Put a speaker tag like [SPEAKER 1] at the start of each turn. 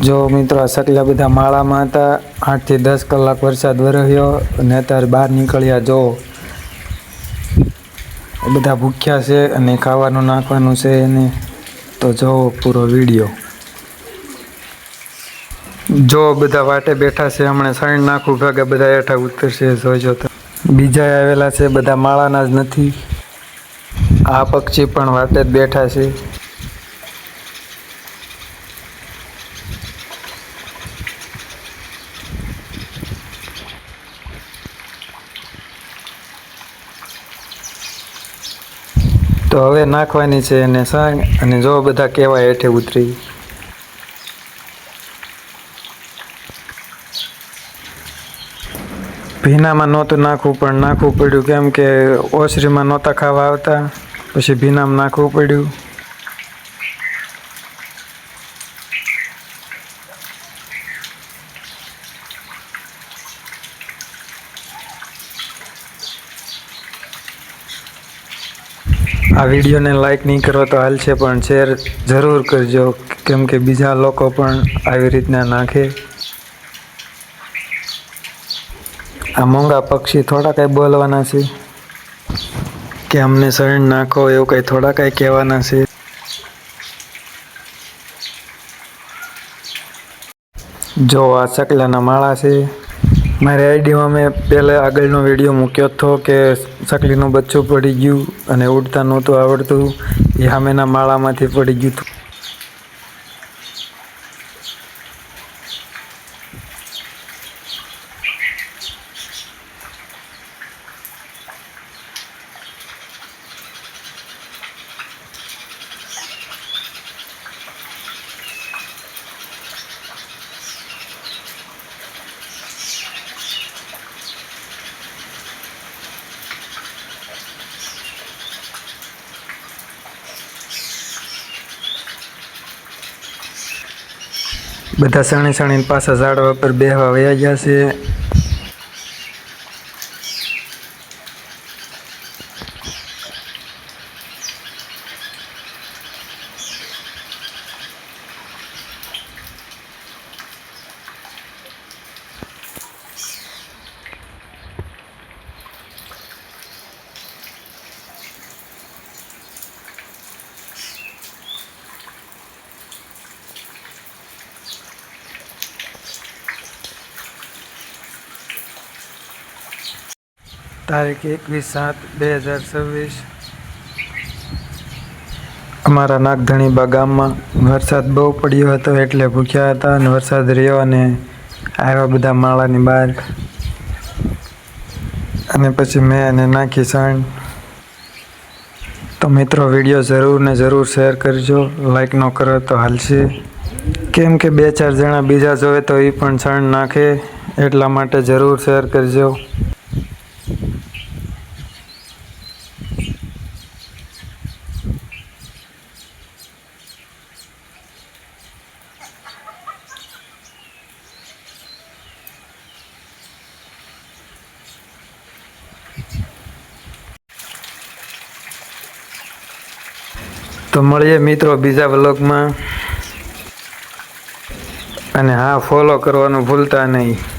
[SPEAKER 1] જો મિત્રો સકલા બધા માળામાં હતા, 8 થી 10 કલાક વરસાદ વરસ્યો અને અત્યારે બહાર નીકળ્યા. જો બધા ભૂખ્યા છે અને ખાવાનું નાખવાનું છે એને, તો જો પૂરો વિડીયો જો. બધા વાટે બેઠા છે, હમણાં સાઈડ નાખું ભાગે બધા હેઠા ઉતરશે. જોઈજો તો બીજા આવેલા છે, બધા માળાના જ નથી. આ પક્ષી પણ વાટે જ બેઠા છે. તો હવે નાખવાની છે એને સાંગ, અને જો બધા કેવા હેઠે ઉતરી. ભીનામાં નહોતું નાખવું પણ નાખવું પડ્યું, કેમ કે ઓસરીમાં નહોતા ખાવા આવતા, પછી ભીનામાં નાખવું પડ્યું. આ વિડીયોને લાઈક નહીં કરો તો હાલશે, પણ શેર જરૂર કરજો, કેમ કે બીજા લોકો પણ આવી રીતના નાખે. આ મોંઘા પક્ષી થોડા કંઈ બોલવાના છે કે અમને શરણ નાખો, એવું કંઈ થોડા કંઈ કહેવાના છે. જો આ સકલાના માળા છે. મારી આઈડીમાં મેં પહેલાં આગળનો વિડીયો મૂક્યો હતો કે સકલીનું બચ્ચું પડી ગયું અને ઉડતા નહોતું આવડતું, એ સામેના માળામાંથી પડી ગયું હતું. બધા સણી સણીને પાછા ઝાડવા પર બેહવા વયા ગયા છે. તારીખ 21/7/2026 અમારા નાગધણીબા ગામમાં વરસાદ બહુ પડ્યો હતો, એટલે ભૂખ્યા હતા અને વરસાદ રહ્યો અને આવ્યા બધા માળાની બહાર, અને પછી મેં એને નાખી સાણ. તો મિત્રો વિડીયો જરૂર ને જરૂર શેર કરજો, લાઈક ન કરો તો હાલશે, કેમ કે 2-4 જણા બીજા જોવે તો એ પણ સાણ નાખે, એટલા માટે જરૂર શેર કરજો. તો મળીએ મિત્રો બીજા વ્લોગમાં, અને હા, ફોલો કરવાનું ભૂલતા નહીં.